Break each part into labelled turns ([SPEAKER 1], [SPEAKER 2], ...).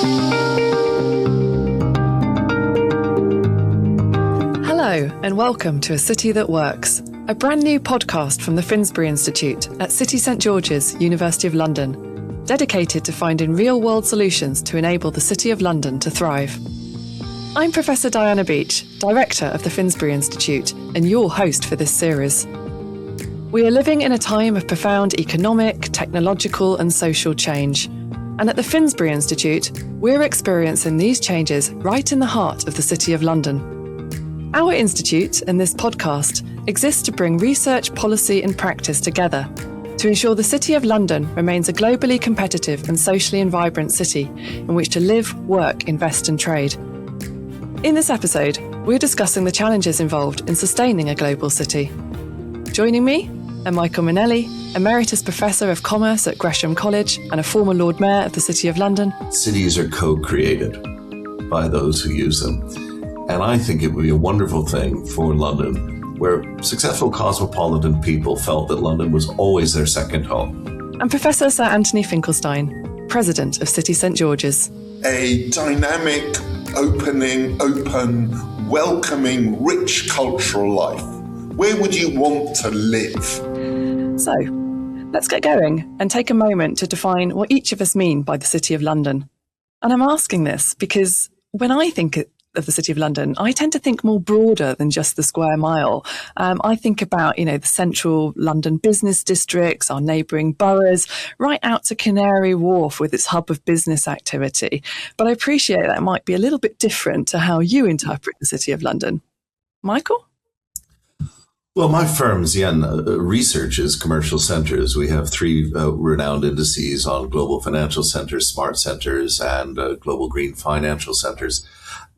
[SPEAKER 1] Hello and welcome to A City That Works, a brand new podcast from the Finsbury Institute at City St George's, University of London, dedicated to finding real-world solutions to enable the City of London to thrive. I'm Professor Diana Beech, Director of the Finsbury Institute, and your host for this series. We are living in a time of profound economic, technological and social change. And at the Finsbury Institute, we're experiencing these changes right in the heart of the City of London. Our institute and this podcast exists to bring research, policy and practice together to ensure the City of London remains a globally competitive and socially and vibrant city in which to live, work, invest and trade. In this episode, we're discussing the challenges involved in sustaining a global city. Joining me are Michael Mainelli, Emeritus Professor of Commerce at Gresham College and a former Lord Mayor of the City of London.
[SPEAKER 2] Cities are co-created by those who use them. And I think it would be a wonderful thing for London, where successful cosmopolitan people felt that London was always their second home.
[SPEAKER 1] And Professor Sir Anthony Finkelstein, President of City St George's.
[SPEAKER 3] A dynamic, open, welcoming, rich cultural life. Where would you want to live?
[SPEAKER 1] So, let's get going and take a moment to define what each of us mean by the City of London. And I'm asking this because when I think of the City of London, I tend to think more broader than just the square mile. I think about, the central London business districts, our neighbouring boroughs, right out to Canary Wharf with its hub of business activity. But I appreciate that might be a little bit different to how you interpret the City of London. Michael?
[SPEAKER 2] Well, my firm, Zien, researches commercial centres. We have three renowned indices on global financial centres, smart centres, and global green financial centres.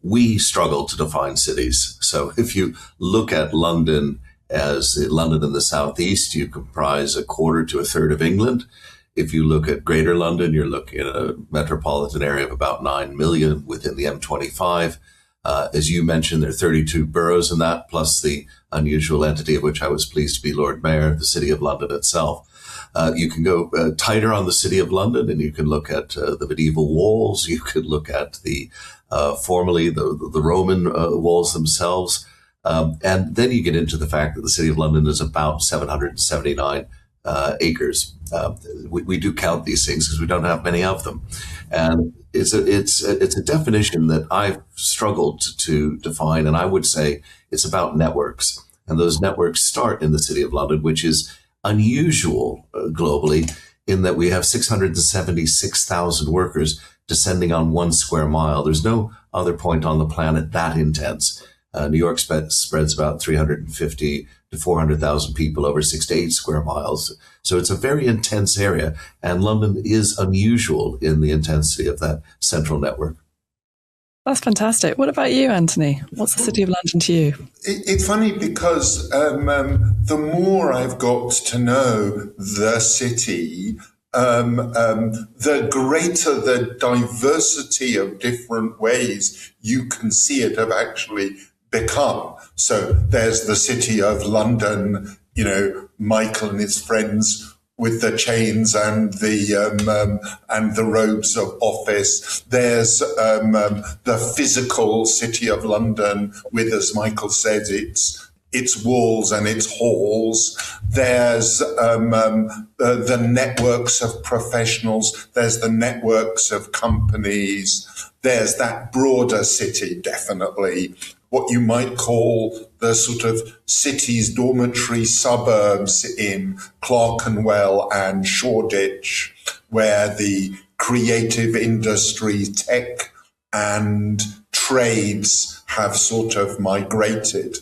[SPEAKER 2] We struggle to define cities. So if you look at London as London in the southeast, you comprise a quarter to a third of England. If you look at Greater London, you're looking at a metropolitan area of about 9 million within the M25. As you mentioned, there are 32 boroughs in that, plus the unusual entity of which I was pleased to be Lord Mayor, the City of London itself. You can go tighter on the City of London and you can look at the medieval walls. You could look at the formerly the Roman walls themselves. And then you get into the fact that the City of London is about 779 acres. We do count these things because we don't have many of them. And it's a definition that I've struggled to define. And I would say it's about networks. And those networks start in the City of London, which is unusual globally in that we have 676,000 workers descending on 1 square mile. There's no other point on the planet that intense. New York spreads about 350 to 400,000 people over 6 to 8 square miles. So it's a very intense area, and London is unusual in the intensity of that central network.
[SPEAKER 1] That's fantastic. What about you, Anthony? What's the City of London to you?
[SPEAKER 3] It's funny because the more I've got to know the city, the greater the diversity of different ways you can see it have actually become. So there's the City of London, Michael and his friends with the chains and the robes of office. There's the physical City of London with, as Michael said, its walls and its halls. There's the networks of professionals. There's the networks of companies. There's that broader city, definitely. What you might call the sort of city's dormitory suburbs in Clerkenwell and Shoreditch, where the creative industry, tech and trades have sort of migrated.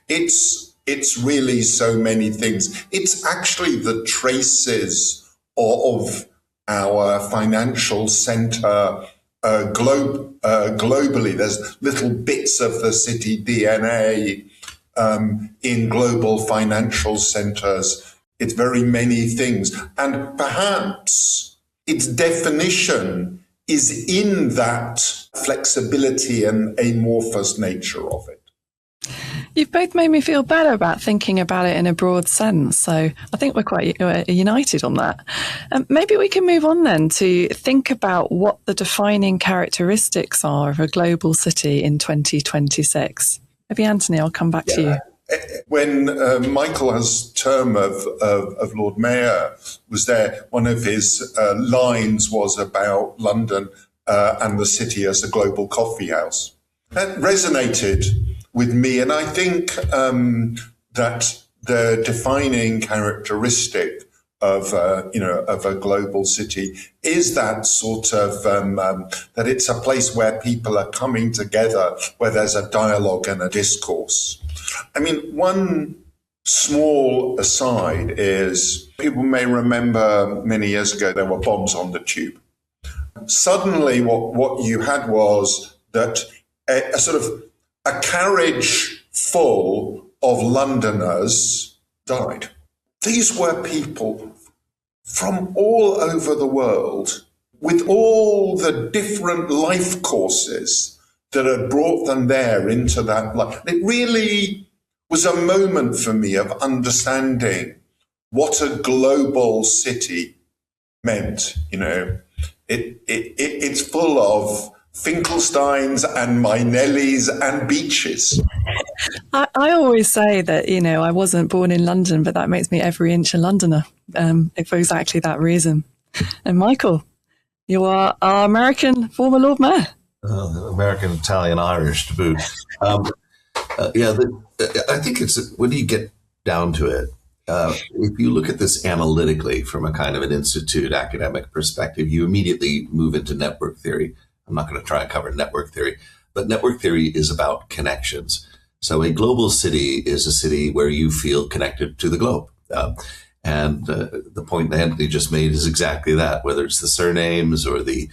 [SPEAKER 3] It's really so many things. It's actually the traces of our financial centre globally. There's little bits of the city DNA in global financial centres. It's very many things. And perhaps its definition is in that flexibility and amorphous nature of it.
[SPEAKER 1] You've both made me feel better about thinking about it in a broad sense. So I think we're quite united on that. Maybe we can move on then to think about what the defining characteristics are of a global city in 2026. Maybe Anthony, I'll come back to you.
[SPEAKER 3] When Michael's term of Lord Mayor was there, one of his lines was about London and the city as a global coffee house. That resonated with me, and I think that the defining characteristic of a global city is that sort of that it's a place where people are coming together, where there's a dialogue and a discourse. I mean, one small aside is people may remember many years ago there were bombs on the tube. Suddenly, what you had was that a sort of a carriage full of Londoners died. These were people from all over the world with all the different life courses that had brought them there into that life. It really was a moment for me of understanding what a global city meant. It's full of Finkelsteins and Mainellis and Beeches.
[SPEAKER 1] I always say that, I wasn't born in London, but that makes me every inch a Londoner for exactly that reason. And Michael, you are our American former Lord Mayor.
[SPEAKER 2] American, Italian, Irish to boot. I think it's when you get down to it, if you look at this analytically from a kind of an institute academic perspective, you immediately move into network theory. I'm not going to try and cover network theory, but network theory is about connections. So a global city is a city where you feel connected to the globe. And the point that Anthony just made is exactly that, whether it's the surnames or the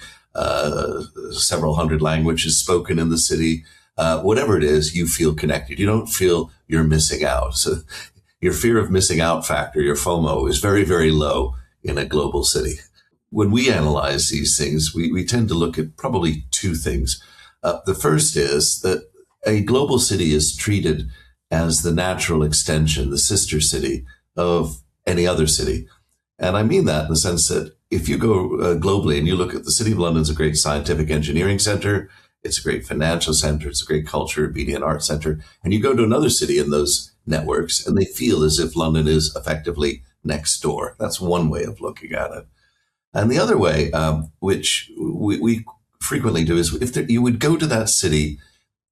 [SPEAKER 2] several hundred languages spoken in the city, whatever it is, you feel connected. You don't feel you're missing out. So your fear of missing out factor, your FOMO, is very, very low in a global city. When we analyze these things, we tend to look at probably two things. The first is that a global city is treated as the natural extension, the sister city of any other city. And I mean that in the sense that if you go globally and you look at the City of London as a great scientific engineering center, it's a great financial center, it's a great culture, media and art center, and you go to another city in those networks and they feel as if London is effectively next door. That's one way of looking at it. And the other way, which we frequently do, is you would go to that city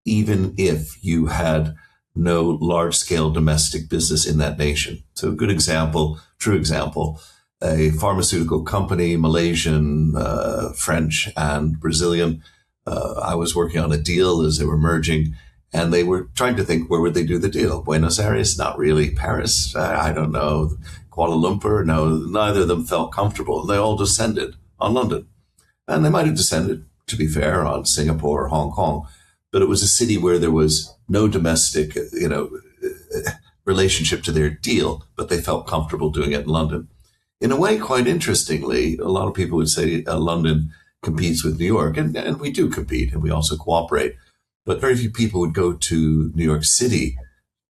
[SPEAKER 2] even if you had no large-scale domestic business in that nation. So a good example, true example, a pharmaceutical company, Malaysian, French, and Brazilian. I was working on a deal as they were merging, and they were trying to think, where would they do the deal? Buenos Aires? Not really. Paris? I don't know. Kuala Lumpur? No, neither of them felt comfortable. They all descended on London. And they might have descended, to be fair, on Singapore or Hong Kong. But it was a city where there was no domestic, relationship to their deal, but they felt comfortable doing it in London. In a way, quite interestingly, a lot of people would say London competes with New York, and we do compete, and we also cooperate. But very few people would go to New York City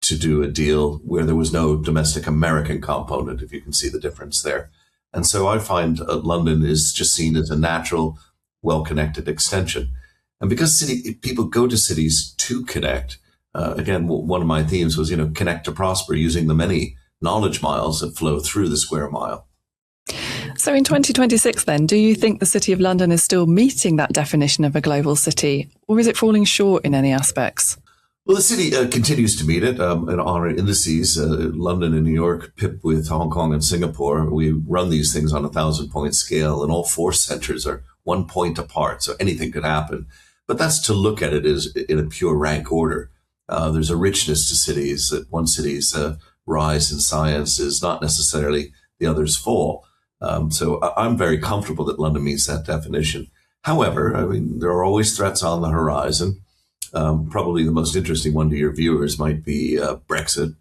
[SPEAKER 2] to do a deal where there was no domestic American component, if you can see the difference there. And so I find London is just seen as a natural, well-connected extension. And because people go to cities to connect, again, one of my themes was, connect to prosper, using the many knowledge miles that flow through the square mile.
[SPEAKER 1] So in 2026 then, do you think the City of London is still meeting that definition of a global city, or is it falling short in any aspects?
[SPEAKER 2] Well, the city continues to meet it in our indices. London and New York pip with Hong Kong and Singapore. We run these things on a 1,000-point scale, and all four centers are 1 point apart, so anything could happen. But that's to look at it as in a pure rank order. There's a richness to cities, that one city's rise in science is not necessarily the other's fall. So I'm very comfortable that London meets that definition. However, there are always threats on the horizon. Probably the most interesting one to your viewers might be Brexit.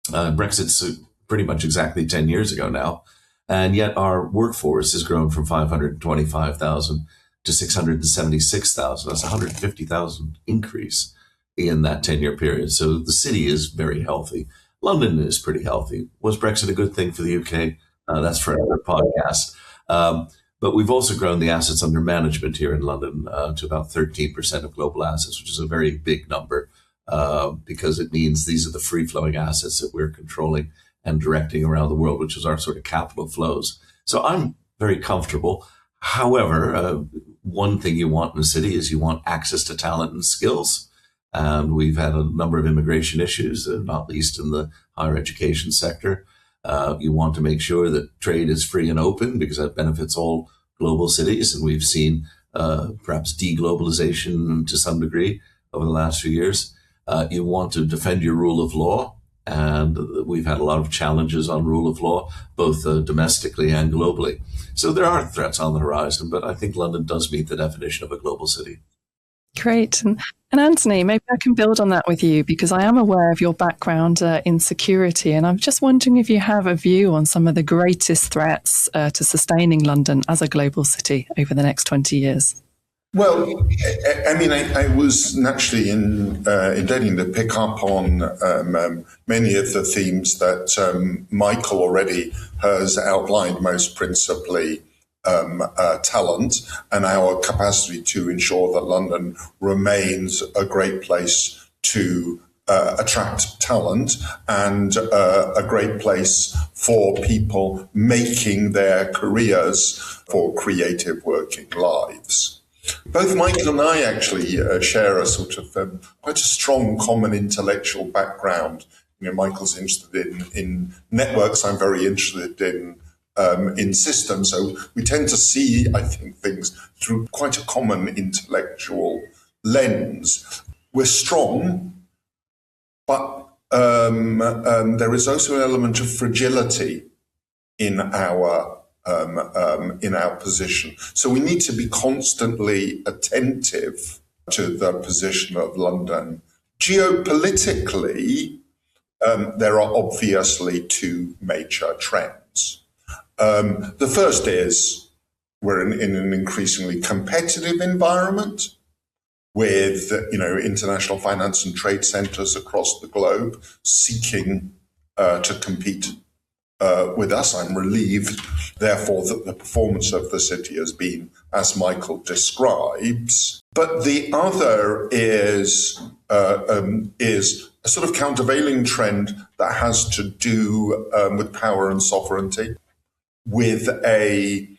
[SPEAKER 2] Brexit's pretty much exactly 10 years ago now, and yet our workforce has grown from 525,000 to 676,000. That's a 150,000 increase. in that 10-year period. So the city is very healthy. London is pretty healthy. Was Brexit a good thing for the UK? That's for another podcast. But we've also grown the assets under management here in London to about 13% of global assets, which is a very big number because it means these are the free-flowing assets that we're controlling and directing around the world, which is our sort of capital flows. So I'm very comfortable. However, one thing you want in a city is you want access to talent and skills. And we've had a number of immigration issues, not least in the higher education sector. You want to make sure that trade is free and open because that benefits all global cities. And we've seen perhaps deglobalisation to some degree over the last few years. You want to defend your rule of law. And we've had a lot of challenges on rule of law, both domestically and globally. So there are threats on the horizon, but I think London does meet the definition of a global city.
[SPEAKER 1] Great. And Anthony, maybe I can build on that with you because I am aware of your background in security. And I'm just wondering if you have a view on some of the greatest threats to sustaining London as a global city over the next 20 years.
[SPEAKER 3] Well, I mean, I was naturally intending to pick up on many of the themes that Michael already has outlined, most principally talent and our capacity to ensure that London remains a great place to attract talent and a great place for people making their careers for creative working lives. Both Michael and I actually share a sort of quite a strong common intellectual background. You know, Michael's interested in networks. I'm very interested in systems. So we tend to see, I think, things through quite a common intellectual lens. We're strong, but there is also an element of fragility in our position. So we need to be constantly attentive to the position of London. Geopolitically, there are obviously two major trends. The first is we're in an increasingly competitive environment with, international finance and trade centers across the globe seeking to compete with us. I'm relieved, therefore, that the performance of the city has been as Michael describes. But the other is a sort of countervailing trend that has to do with power and sovereignty, with a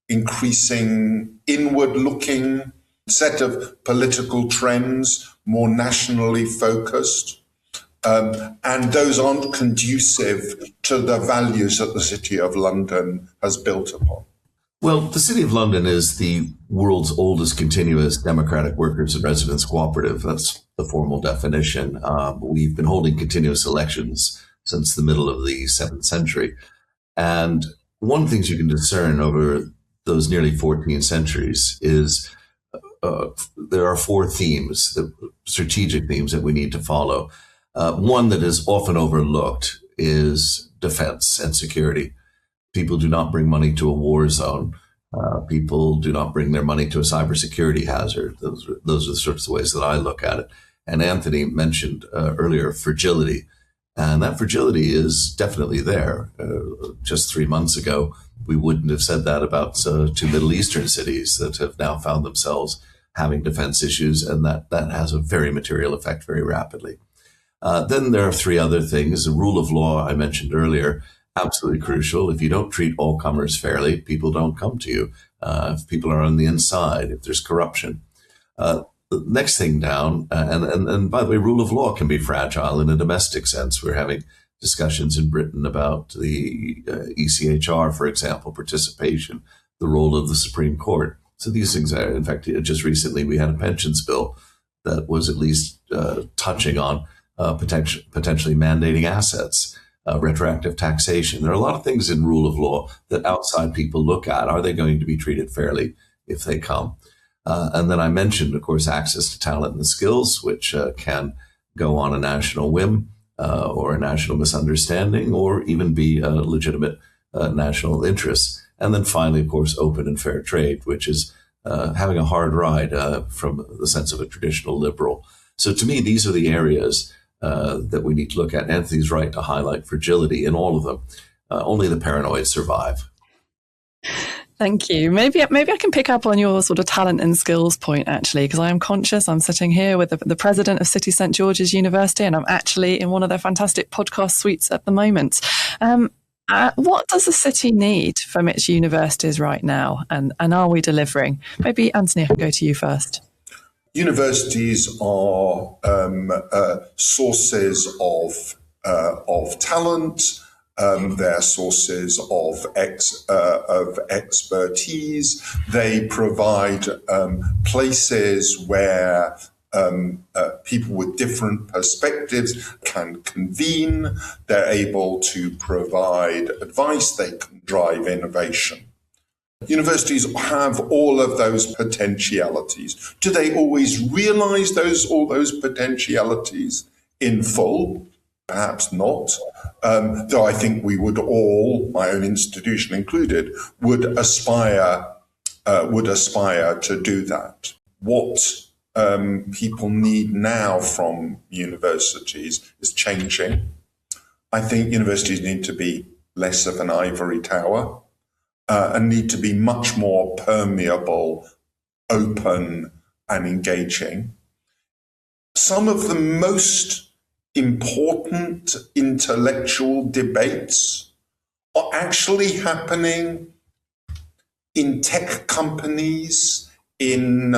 [SPEAKER 3] increasing inward-looking set of political trends, more nationally focused. And those aren't conducive to the values that the City of London has built upon.
[SPEAKER 2] Well, the City of London is the world's oldest continuous democratic workers and residents cooperative. That's the formal definition. We've been holding continuous elections since the middle of the 7th century. And one of the things you can discern over those nearly 14 centuries is there are four themes, the strategic themes that we need to follow. One that is often overlooked is defense and security. People do not bring money to a war zone. People do not bring their money to a cybersecurity hazard. Those are the sorts of ways that I look at it. And Anthony mentioned earlier fragility. And that fragility is definitely there. Just 3 months ago, we wouldn't have said that about two Middle Eastern cities that have now found themselves having defense issues. And that has a very material effect very rapidly. Then there are three other things. The rule of law I mentioned earlier, absolutely crucial. If you don't treat all comers fairly, people don't come to you. If people are on the inside, if there's corruption. The next thing down, and by the way, rule of law can be fragile in a domestic sense. We're having discussions in Britain about the ECHR, for example, participation, the role of the Supreme Court. So these things are, in fact, just recently we had a pensions bill that was at least touching on potentially mandating assets, retroactive taxation. There are a lot of things in rule of law that outside people look at. Are they going to be treated fairly if they come? And then I mentioned, of course, access to talent and skills, which can go on a national whim or a national misunderstanding, or even be a legitimate national interest. And then finally, of course, open and fair trade, which is having a hard ride from the sense of a traditional liberal. So to me, these are the areas that we need to look at. Anthony's right to highlight fragility in all of them. Only the paranoid survive.
[SPEAKER 1] Thank you. Maybe I can pick up on your sort of talent and skills point, actually, because I am conscious I'm sitting here with the president of City St George's University, and I'm actually in one of their fantastic podcast suites at the moment. What does the city need from its universities right now, and are we delivering? Maybe, Anthony, I can go to you first.
[SPEAKER 3] Universities are sources of talent. They're sources of expertise. They provide places where people with different perspectives can convene. They're able to provide advice. They can drive innovation. Universities have all of those potentialities. Do they always realize all those potentialities in full? Perhaps not, though I think we would all, my own institution included, would aspire to do that. What people need now from universities is changing. I think universities need to be less of an ivory tower and need to be much more permeable, open, and engaging. Some of the most important intellectual debates are actually happening in tech companies, in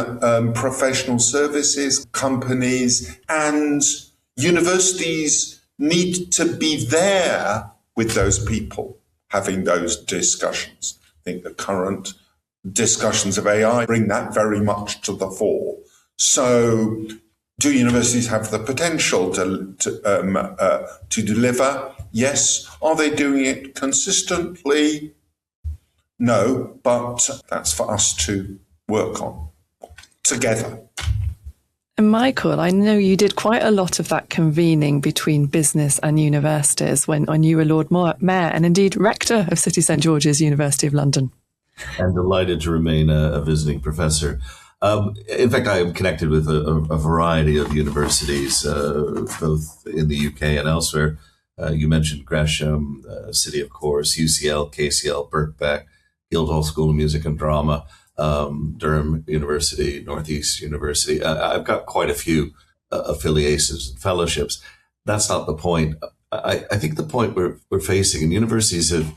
[SPEAKER 3] professional services companies, and universities need to be there with those people having those discussions. I think the current discussions of AI bring that very much to the fore. So do universities have the potential to deliver? Yes. Are they doing it consistently? No, but that's for us to work on together.
[SPEAKER 1] And Michael, I know you did quite a lot of that convening between business and universities when you were Lord Mayor and indeed Rector of City St George's University of London.
[SPEAKER 2] And delighted to remain a visiting professor. In fact, I am connected with a variety of universities, both in the UK and elsewhere. You mentioned Gresham, City, of course, UCL, KCL, Birkbeck, Guildhall School of Music and Drama, Durham University, Northeast University. I've got quite a few affiliations and fellowships. That's not the point. I think the point we're facing, and universities have,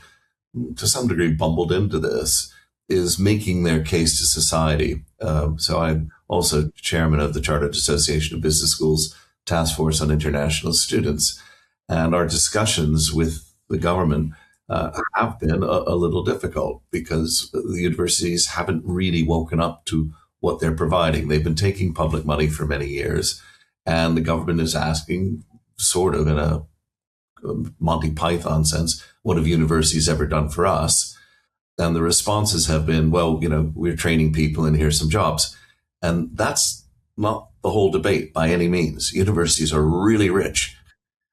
[SPEAKER 2] to some degree, bumbled into this, is making their case to society. So I'm also chairman of the Chartered Association of Business Schools Task Force on International Students. And our discussions with the government have been a little difficult because the universities haven't really woken up to what they're providing. They've been taking public money for many years, and the government is asking, sort of in a Monty Python sense, what have universities ever done for us? And the responses have been, well, we're training people and here's some jobs. And that's not the whole debate by any means. Universities are really rich.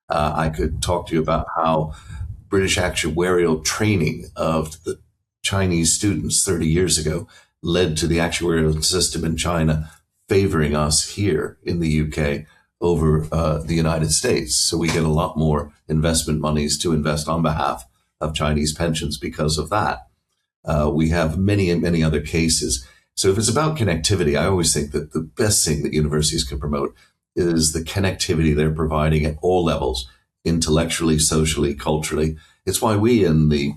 [SPEAKER 2] I could talk to you about how British actuarial training of the Chinese students 30 years ago led to the actuarial system in China favoring us here in the UK over the United States. So we get a lot more investment monies to invest on behalf of Chinese pensions because of that. We have many and many other cases. So if it's about connectivity, I always think that the best thing that universities can promote is the connectivity they're providing at all levels, intellectually, socially, culturally. It's why we in the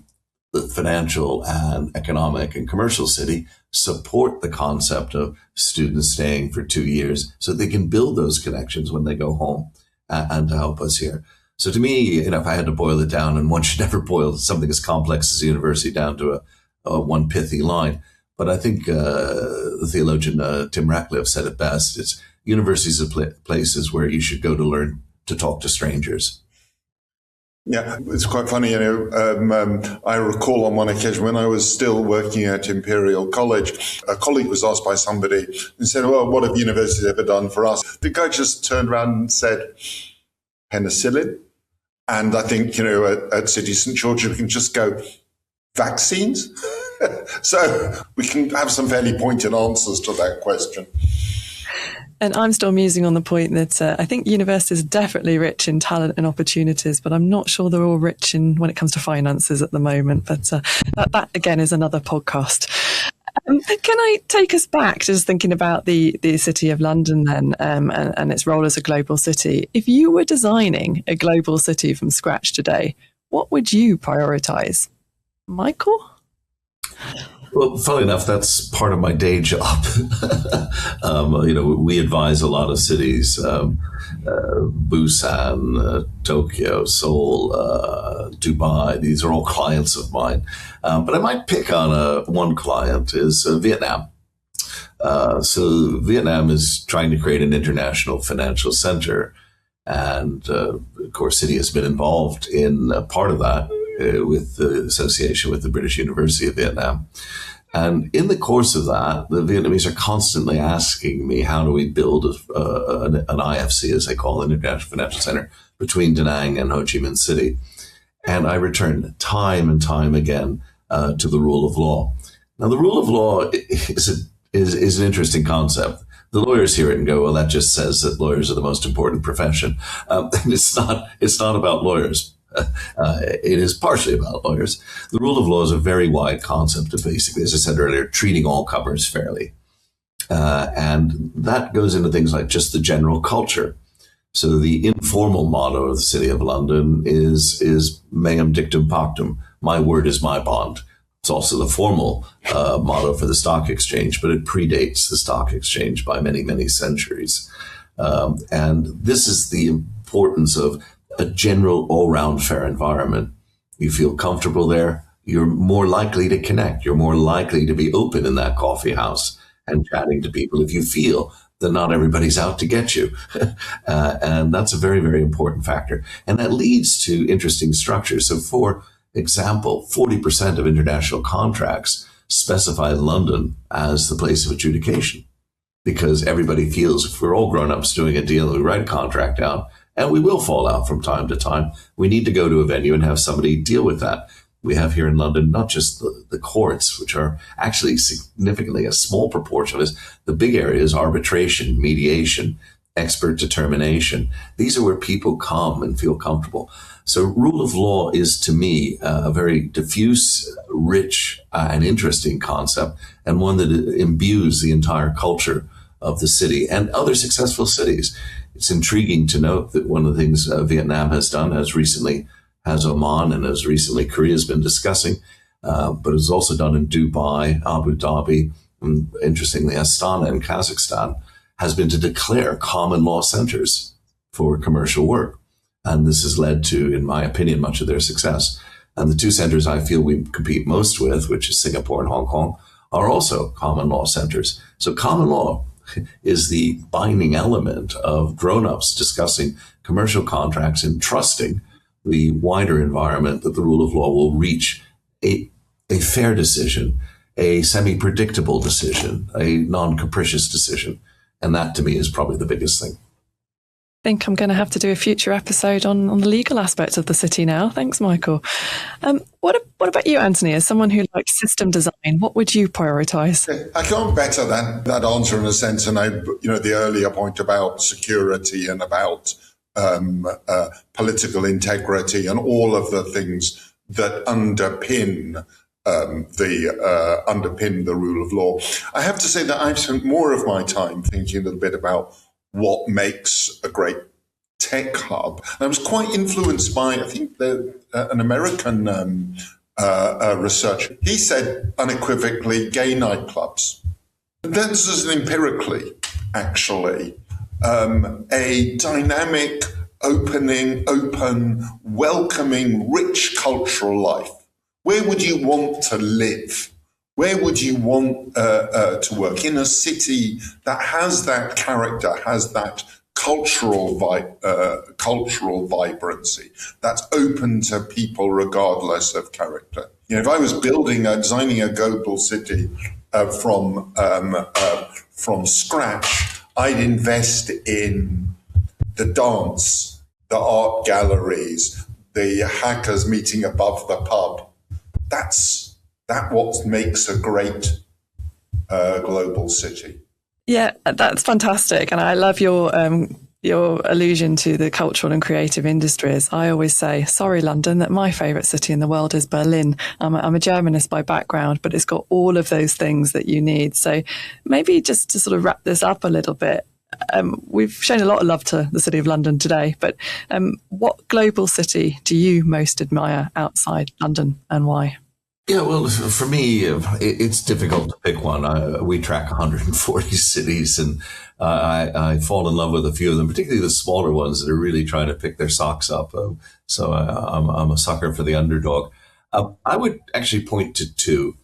[SPEAKER 2] financial and economic and commercial city support the concept of students staying for 2 years so they can build those connections when they go home and to help us here. So to me, if I had to boil it down, and one should never boil something as complex as a university down to a one pithy line. But I think the theologian Tim Ratcliffe said it best. It's universities are places where you should go to learn to talk to strangers.
[SPEAKER 3] Yeah, it's quite funny. I recall on one occasion when I was still working at Imperial College, a colleague was asked by somebody and said, well, what have universities ever done for us? The guy just turned around and said, penicillin. And I think, at City St George, we can just go, vaccines? So we can have some fairly pointed answers to that question.
[SPEAKER 1] And I'm still musing on the point that I think universities are definitely rich in talent and opportunities, but I'm not sure they're all rich in when it comes to finances at the moment. But that again is another podcast. Can I take us back, just thinking about the City of London then, and its role as a global city? If you were designing a global city from scratch today, what would you prioritise? Michael?
[SPEAKER 2] Well, funnily enough, that's part of my day job. We advise a lot of cities, Busan, Tokyo, Seoul, Dubai. These are all clients of mine. But I might pick on one client is Vietnam. So Vietnam is trying to create an international financial center. And of course, City has been involved in part of that with the association with the British University of Vietnam. And in the course of that, the Vietnamese are constantly asking me, how do we build an IFC, as they call it, International Financial Center, between Da Nang and Ho Chi Minh City? And I return time and time again to the rule of law. Now, the rule of law is an interesting concept. The lawyers hear it and go, well, that just says that lawyers are the most important profession. And it's not about lawyers. It is partially about lawyers. The rule of law is a very wide concept of basically, as I said earlier, treating all comers fairly. And that goes into things like just the general culture. So the informal motto of the City of London is meum dictum pactum, my word is my bond. It's also the formal motto for the stock exchange, but it predates the stock exchange by many, many centuries. And this is the importance of a general all-round fair environment. You feel comfortable there, you're more likely to connect. You're more likely to be open in that coffee house and chatting to people if you feel that not everybody's out to get you. And that's a very, very important factor. And that leads to interesting structures. So for example, 40% of international contracts specify London as the place of adjudication, because everybody feels if we're all grown-ups doing a deal, we write a contract down, and we will fall out from time to time, we need to go to a venue and have somebody deal with that. We have here in London, not just the courts, which are actually significantly a small proportion of this. The big area is arbitration, mediation, expert determination. These are where people come and feel comfortable. So rule of law is, to me, a very diffuse, rich, and interesting concept, and one that imbues the entire culture of the city and other successful cities. It's intriguing to note that one of the things Vietnam has done, has Oman, and as recently Korea has been discussing, but it's also done in Dubai, Abu Dhabi, and interestingly, Astana in Kazakhstan, has been to declare common law centers for commercial work. And this has led to, in my opinion, much of their success. And the two centers I feel we compete most with, which is Singapore and Hong Kong, are also common law centers. So common law is the binding element of grown-ups discussing commercial contracts and trusting the wider environment that the rule of law will reach a fair decision, a semi-predictable decision, a non-capricious decision. And that, to me, is probably the biggest thing.
[SPEAKER 1] I think I'm going to have to do a future episode on the legal aspects of the city now. Thanks, Michael. What about you, Anthony? As someone who likes system design, what would you prioritise?
[SPEAKER 3] I can't better that answer in a sense. And the earlier point about security and about political integrity and all of the things that underpin the rule of law. I have to say that I've spent more of my time thinking a little bit about what makes a great tech hub. And I was quite influenced by, I think, an American researcher. He said unequivocally, gay nightclubs. This is empirically, actually, a dynamic, open, welcoming, rich cultural life. Where would you want to live? Where would you want to work? In a city that has that character, has that cultural vibrancy, that's open to people regardless of character. If I was designing a global city from scratch, I'd invest in the dance, the art galleries, the hackers meeting above the pub. That's what makes a great global city.
[SPEAKER 1] Yeah, that's fantastic. And I love your allusion to the cultural and creative industries. I always say, sorry, London, that my favourite city in the world is Berlin. I'm a Germanist by background, but it's got all of those things that you need. So maybe just to sort of wrap this up a little bit, we've shown a lot of love to the City of London today, but what global city do you most admire outside London and why?
[SPEAKER 2] Yeah, well, for me, it's difficult to pick one. We track 140 cities, and I fall in love with a few of them, particularly the smaller ones that are really trying to pick their socks up. So I'm a sucker for the underdog. I would actually point to two,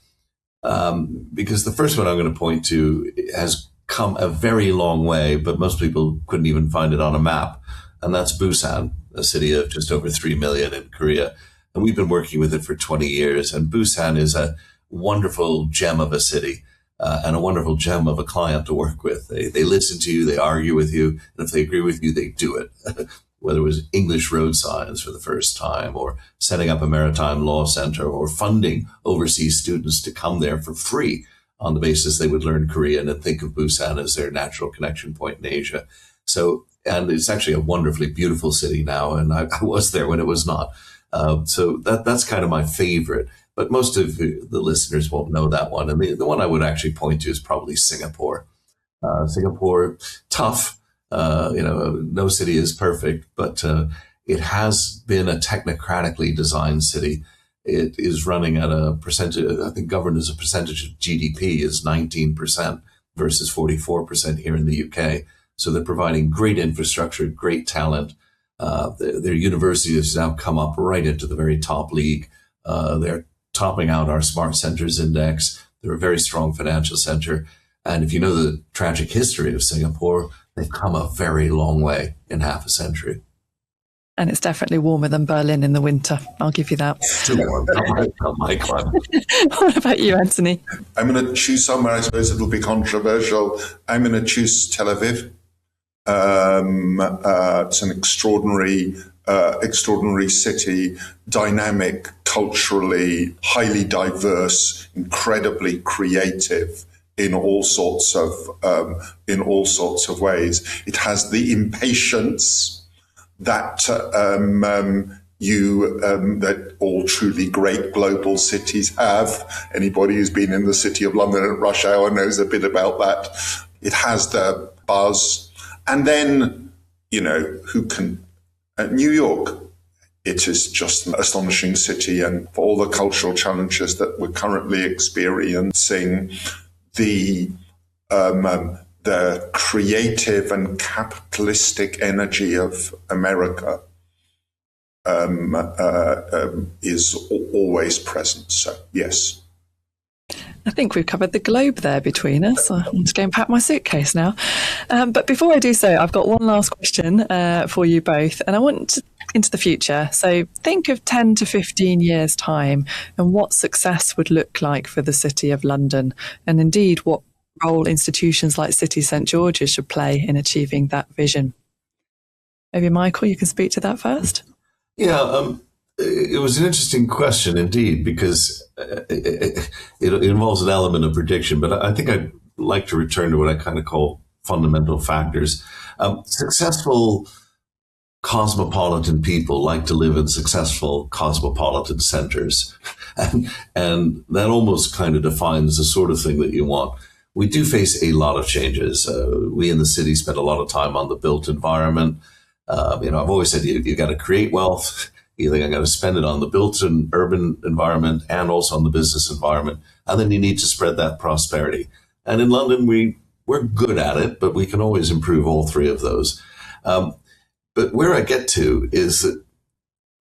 [SPEAKER 2] because the first one I'm going to point to has come a very long way, but most people couldn't even find it on a map, and that's Busan, a city of just over 3 million in Korea. And we've been working with it for 20 years. And Busan is a wonderful gem of a city and a wonderful gem of a client to work with. They listen to you, they argue with you, and if they agree with you, they do it. Whether it was English road signs for the first time, or setting up a maritime law center, or funding overseas students to come there for free on the basis they would learn Korean and think of Busan as their natural connection point in Asia. So, and it's actually a wonderfully beautiful city now, and I was there when it was not. So that's kind of my favorite, but most of the listeners won't know that one. And the one I would actually point to is probably Singapore. Singapore, tough, no city is perfect, but it has been a technocratically designed city. It is running at a percentage, I think governed as a percentage of GDP is 19% versus 44% here in the UK. So they're providing great infrastructure, great talent. Their university has now come up right into the very top league. They're topping out our Smart Centers Index. They're a very strong financial center. And if you know the tragic history of Singapore, they've come a very long way in half a century.
[SPEAKER 1] And it's definitely warmer than Berlin in the winter. I'll give you that.
[SPEAKER 2] Too warm. Not my climate.
[SPEAKER 1] What about you, Anthony?
[SPEAKER 3] I'm going to choose somewhere, I suppose it'll be controversial. I'm going to choose Tel Aviv. It's an extraordinary city, dynamic, culturally, highly diverse, incredibly creative in all sorts of ways. It has the impatience that that all truly great global cities have. Anybody who's been in the City of London at rush hour knows a bit about that. It has the buzz. And then, who can, New York, it is just an astonishing city, and for all the cultural challenges that we're currently experiencing, the creative and capitalistic energy of America is always present. So, yes.
[SPEAKER 1] I think we've covered the globe there between us. I want to go and pack my suitcase now. But before I do so, I've got one last question for you both, and I want to into the future. So think of 10 to 15 years' time and what success would look like for the City of London, and indeed what role institutions like City St George's should play in achieving that vision. Maybe, Michael, you can speak to that first.
[SPEAKER 2] Yeah, it was an interesting question indeed, because it involves an element of prediction, but I think I'd like to return to what I kind of call fundamental factors. Successful cosmopolitan people like to live in successful cosmopolitan centers, and that almost kind of defines the sort of thing that you want. We do face a lot of changes. We in the city spend a lot of time on the built environment. I've always said you got to create wealth. You think I got to spend it on the built and urban environment and also on the business environment, and then you need to spread that prosperity. And in London, we're good at it, but we can always improve all three of those. But where I get to is that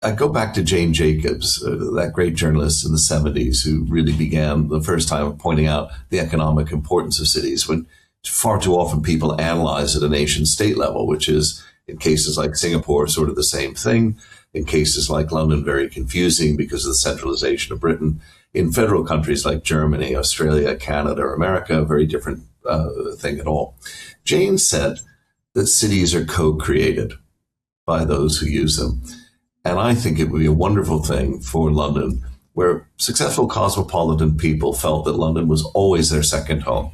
[SPEAKER 2] I go back to Jane Jacobs, that great journalist in the 70s who really began the first time pointing out the economic importance of cities, when far too often people analyze at a nation state level, which is in cases like Singapore, sort of the same thing. In cases like London, very confusing because of the centralization of Britain. In federal countries like Germany, Australia, Canada, or America, a very different thing at all. Jane said that cities are co-created by those who use them. And I think it would be a wonderful thing for London, where successful cosmopolitan people felt that London was always their second home.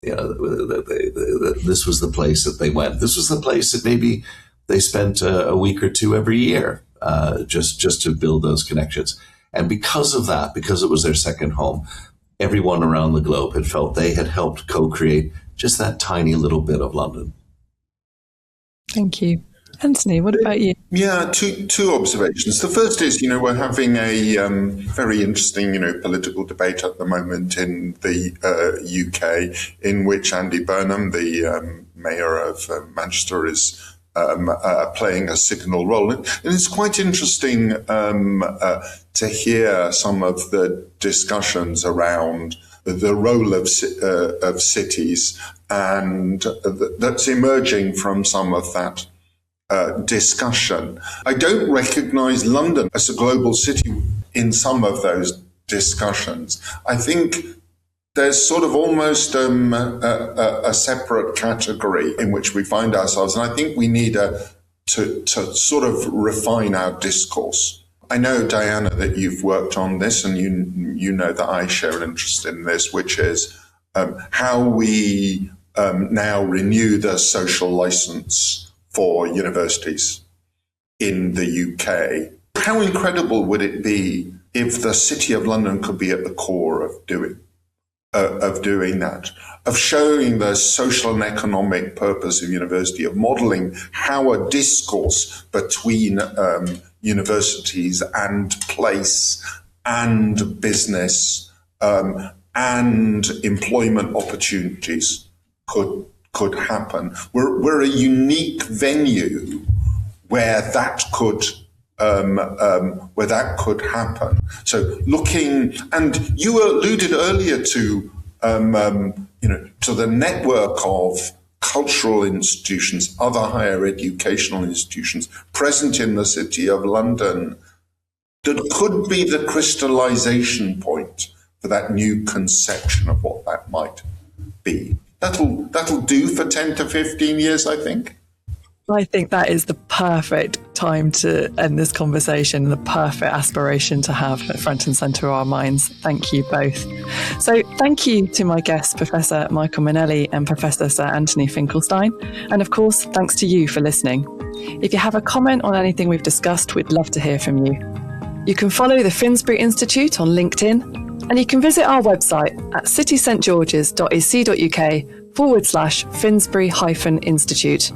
[SPEAKER 2] This was the place that they went. This was the place that maybe they spent a week or two every year, just to build those connections. And because of that, because it was their second home, everyone around the globe had felt they had helped co-create just that tiny little bit of London.
[SPEAKER 1] Thank you. Anthony, what about you?
[SPEAKER 3] Yeah, two observations. The first is, we're having a very interesting, political debate at the moment in the UK, in which Andy Burnham, the mayor of Manchester, is playing a signal role. And it's quite interesting to hear some of the discussions around the role of cities, and that's emerging from some of that discussion. I don't recognize London as a global city in some of those discussions. I think there's sort of almost a separate category in which we find ourselves, and I think we need to sort of refine our discourse. I know, Diana, that you've worked on this, and you know that I share an interest in this, which is how we now renew the social license for universities in the UK. How incredible would it be if the City of London could be at the core of doing that, of showing the social and economic purpose of university, of modelling how a discourse between universities and place and business and employment opportunities could happen. We're a unique venue where that could happen. So looking, and you alluded earlier to to the network of cultural institutions, other higher educational institutions present in the City of London, that could be the crystallization point for that new conception of what that might be. That'll do for 10 to 15 years, I think.
[SPEAKER 1] I think that is the perfect time to end this conversation, and the perfect aspiration to have at front and centre of our minds. Thank you both. So thank you to my guests, Professor Michael Mainelli and Professor Sir Anthony Finkelstein. And of course, thanks to you for listening. If you have a comment on anything we've discussed, we'd love to hear from you. You can follow the Finsbury Institute on LinkedIn, and you can visit our website at citystgeorges.ac.uk/Finsbury-Institute.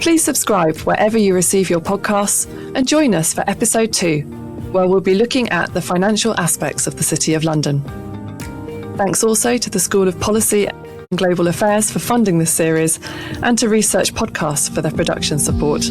[SPEAKER 1] Please subscribe wherever you receive your podcasts and join us for episode 2, where we'll be looking at the financial aspects of the City of London. Thanks also to the School of Policy and Global Affairs for funding this series, and to Research Podcasts for their production support.